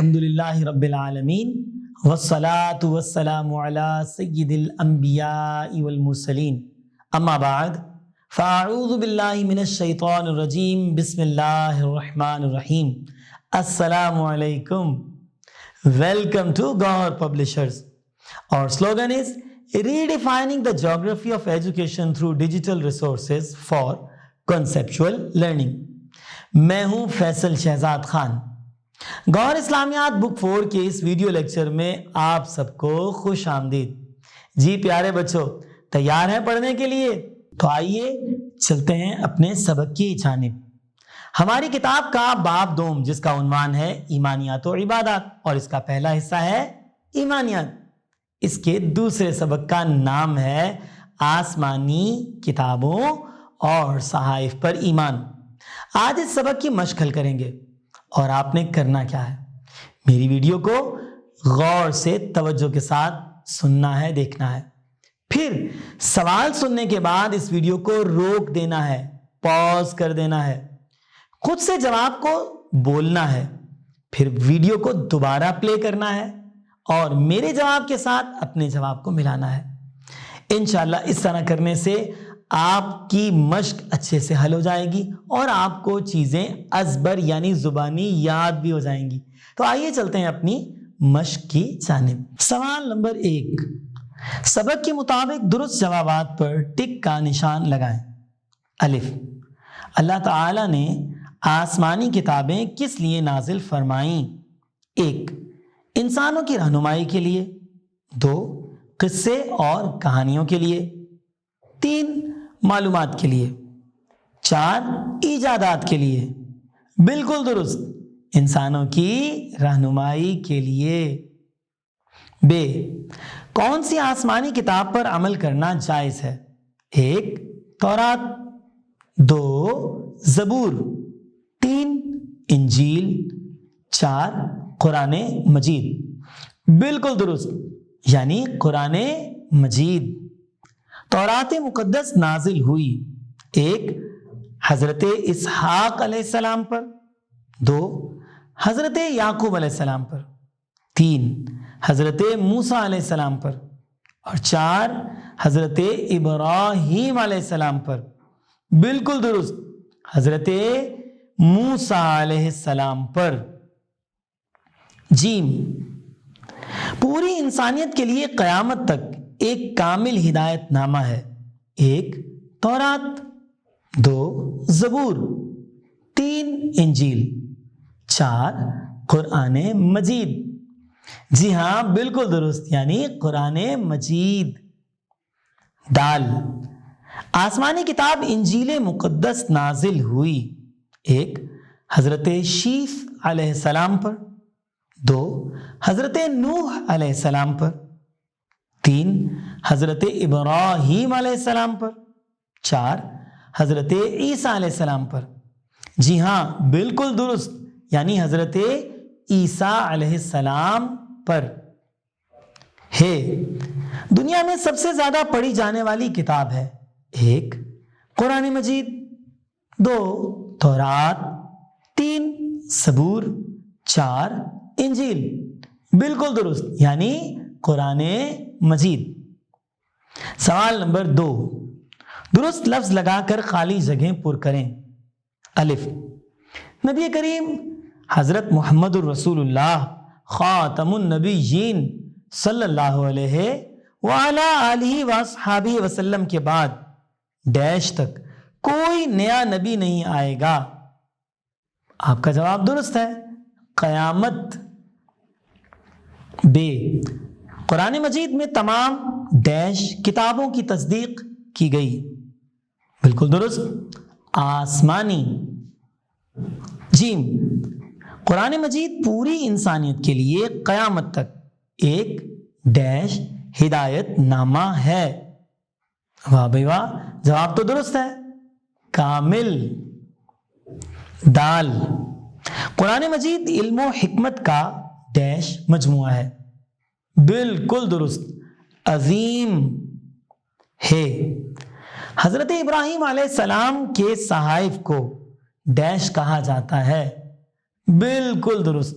الحمدللہ رب العالمین والصلاة والسلام علی سید الانبیاء والمرسلین اما بعد فاعوذ باللہ من الشیطان الرجیم بسم اللہ الرحمن الرحیم السلام علیکم. Welcome to Gaur Publishers. Our slogan is redefining the geography of education through digital resources for conceptual learning. میں ہوں فیصل شہزاد خان. گور اسلامیات بک 4 کے اس ویڈیو لیکچر میں آپ سب کو خوش آمدید. جی پیارے بچوں، تیار ہیں پڑھنے کے لیے؟ تو آئیے چلتے ہیں اپنے سبق کی جانب. ہماری کتاب کا باب دوم جس کا عنوان ہے ایمانیات و عبادات، اور اس کا پہلا حصہ ہے ایمانیات. اس کے دوسرے سبق کا نام ہے آسمانی کتابوں اور صحائف پر ایمان. آج اس سبق کی مشق حل کریں گے، اور آپ نے کرنا کیا ہے، میری ویڈیو کو غور سے توجہ کے ساتھ سننا ہے، دیکھنا ہے. پھر سوال سننے کے بعد اس ویڈیو کو روک دینا ہے، پاز کر دینا ہے، خود سے جواب کو بولنا ہے، پھر ویڈیو کو دوبارہ پلے کرنا ہے اور میرے جواب کے ساتھ اپنے جواب کو ملانا ہے. انشاءاللہ اس طرح کرنے سے آپ کی مشق اچھے سے حل ہو جائے گی اور آپ کو چیزیں ازبر یعنی زبانی یاد بھی ہو جائیں گی. تو آئیے چلتے ہیں اپنی مشق کی جانب. سوال نمبر 1، سبق کے مطابق درست جوابات پر ٹک کا نشان لگائیں. الف، اللہ تعالی نے آسمانی کتابیں کس لیے نازل فرمائیں؟ 1، انسانوں کی رہنمائی کے لیے. 2، قصے اور کہانیوں کے لیے. 3، معلومات کے لیے. 4، ایجادات کے لیے. بالکل درست، انسانوں کی رہنمائی کے لیے. ب، کون سی آسمانی کتاب پر عمل کرنا جائز ہے؟ 1، تورات. 2، زبور. 3، انجیل. 4، قرآن مجید. بالکل درست، یعنی قرآن مجید. تورات مقدس نازل ہوئی 1، حضرت اسحاق علیہ السلام پر. 2، حضرت یعقوب علیہ السلام پر. 3، حضرت موسیٰ علیہ السلام پر. اور 4، حضرت ابراہیم علیہ السلام پر. بالکل درست، حضرت موسیٰ علیہ السلام پر. جیم، پوری انسانیت کے لیے قیامت تک ایک کامل ہدایت نامہ ہے. 1، تورات. 2، زبور. 3، انجیل. 4، قرآن مجید. جی ہاں، بالکل درست، یعنی قرآن مجید. دال، آسمانی کتاب انجیل مقدس نازل ہوئی 1، حضرت شیث علیہ السلام پر. 2، حضرت نوح علیہ السلام پر. 3، حضرت ابراہیم علیہ السلام پر. 4، حضرت عیسیٰ علیہ السلام پر. جی ہاں، بالکل درست، یعنی حضرت عیسیٰ علیہ السلام پر. ہے، دنیا میں سب سے زیادہ پڑھی جانے والی کتاب ہے. 1، قرآن مجید. 2، تورات. 3، زبور. 4، انجیل. بالکل درست، یعنی قرآن مجید. سوال نمبر 2، درست لفظ لگا کر خالی جگہیں پر کریں. الف، نبی کریم حضرت محمد الرسول اللہ خاتم النبیین صلی اللہ علیہ وعلی آلہ واصحابہ وسلم کے بعد ڈیش تک کوئی نیا نبی نہیں آئے گا. آپ کا جواب درست ہے، قیامت. ب، قرآن مجید میں تمام ڈیش کتابوں کی تصدیق کی گئی. بالکل درست، آسمانی. جیم، قرآن مجید پوری انسانیت کے لیے قیامت تک ایک ڈیش ہدایت نامہ ہے. واہ بھائی واہ، جواب تو درست ہے، کامل. دال، قرآن مجید علم و حکمت کا ڈیش مجموعہ ہے. بالکل درست، عظیم. ہے، حضرت ابراہیم علیہ السلام کے صحائف کو ڈیش کہا جاتا ہے. بالکل درست،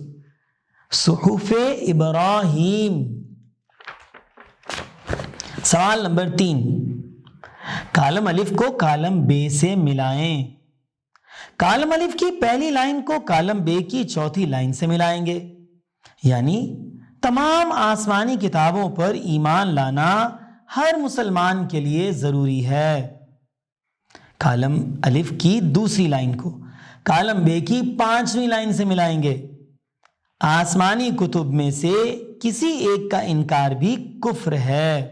صحف ابراہیم۔ سوال نمبر 3، کالم الف کو کالم بے سے ملائیں۔ کالم الف کی پہلی لائن کو کالم بے کی چوتھی لائن سے ملائیں گے، یعنی تمام آسمانی کتابوں پر ایمان لانا ہر مسلمان کے لیے ضروری ہے۔ کالم الف کی دوسری لائن کو کالم بے کی 5ویں لائن سے ملائیں گے۔ آسمانی کتب میں سے کسی ایک کا انکار بھی کفر ہے۔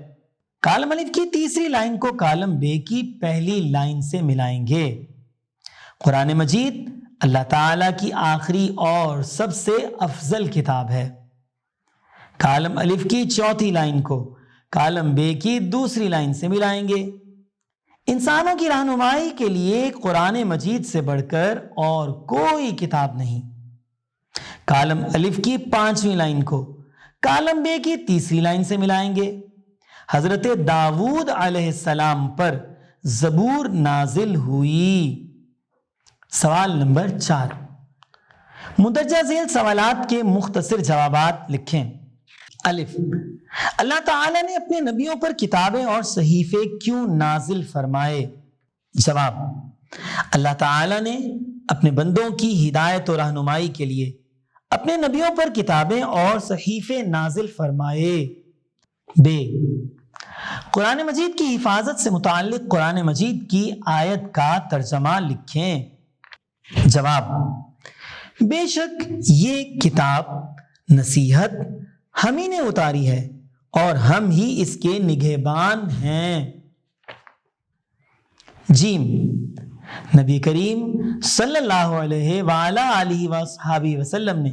کالم الف کی تیسری لائن کو کالم بے کی پہلی لائن سے ملائیں گے۔ قرآن مجید اللہ تعالیٰ کی آخری اور سب سے افضل کتاب ہے۔ کالم الف کی چوتھی لائن کو کالم بے کی دوسری لائن سے ملائیں گے۔ انسانوں کی رہنمائی کے لیے قرآن مجید سے بڑھ کر اور کوئی کتاب نہیں۔ کالم الف کی 5ویں لائن کو کالم بے کی تیسری لائن سے ملائیں گے۔ حضرت داؤد علیہ السلام پر زبور نازل ہوئی۔ سوال نمبر 4، مندرجہ ذیل سوالات کے مختصر جوابات لکھیں۔ الف، اللہ تعالیٰ نے اپنے نبیوں پر کتابیں اور صحیفے کیوں نازل فرمائے؟ جواب، اللہ تعالیٰ نے اپنے بندوں کی ہدایت و رہنمائی کے لیے اپنے نبیوں پر کتابیں اور صحیفے نازل فرمائے۔ بے، قرآن مجید کی حفاظت سے متعلق قرآن مجید کی آیت کا ترجمہ لکھیں۔ جواب، بے شک یہ کتاب نصیحت ہم ہی نے اتاری ہے اور ہم ہی اس کے نگہبان ہیں۔ جیم، نبی کریم صلی اللہ علیہ وآلہ آلہ وصحبہ وسلم نے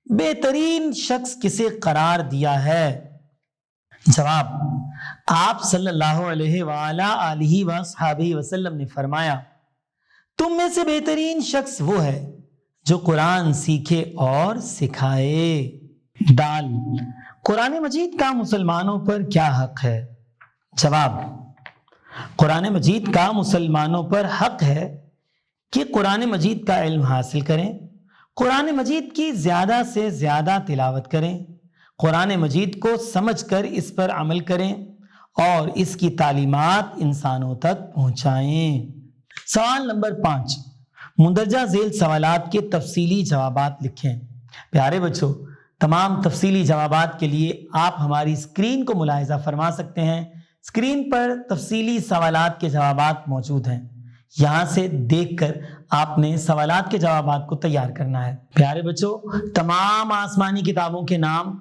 بہترین شخص کسے قرار دیا ہے؟ جواب، آپ صلی اللہ علیہ وآلہ آلہ وصحبہ وسلم نے فرمایا، تم میں سے بہترین شخص وہ ہے جو قرآن سیکھے اور سکھائے۔ دال، قرآن مجید کا مسلمانوں پر کیا حق ہے؟ جواب، قرآن مجید کا مسلمانوں پر حق ہے کہ قرآن مجید کا علم حاصل کریں، قرآن مجید کی زیادہ سے زیادہ تلاوت کریں، قرآن مجید کو سمجھ کر اس پر عمل کریں اور اس کی تعلیمات انسانوں تک پہنچائیں۔ سوال نمبر 5، مندرجہ ذیل سوالات کے تفصیلی جوابات لکھیں۔ پیارے بچوں، تمام تفصیلی جوابات کے لیے آپ ہماری اسکرین کو ملاحظہ فرما سکتے ہیں۔ اسکرین پر تفصیلی سوالات کے جوابات موجود ہیں، یہاں سے دیکھ کر آپ نے سوالات کے جوابات کو تیار کرنا ہے۔ پیارے بچوں، تمام آسمانی کتابوں کے نام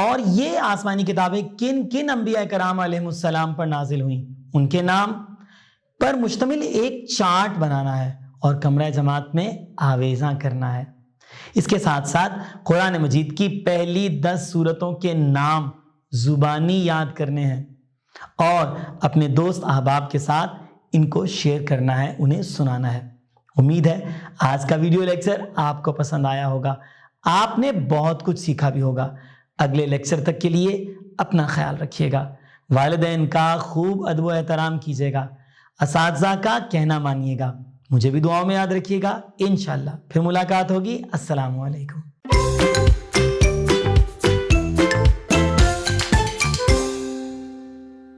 اور یہ آسمانی کتابیں کن کن انبیاء کرام علیہ السلام پر نازل ہوئیں، ان کے نام پر مشتمل ایک چارٹ بنانا ہے اور کمرہ جماعت میں آویزاں کرنا ہے۔ اس کے ساتھ ساتھ قرآن مجید کی پہلی 10 سورتوں کے نام زبانی یاد کرنے ہیں اور اپنے دوست احباب کے ساتھ ان کو شیئر کرنا ہے، انہیں سنانا ہے۔ امید ہے آج کا ویڈیو لیکچر آپ کو پسند آیا ہوگا، آپ نے بہت کچھ سیکھا بھی ہوگا۔ اگلے لیکچر تک کے لیے اپنا خیال رکھیے گا، والدین کا خوب ادب و احترام کیجیے گا، اساتذہ کا کہنا مانیے گا، مجھے بھی دعاؤں میں یاد رکھیے گا۔ انشاءاللہ پھر ملاقات ہوگی۔ السلام علیکم۔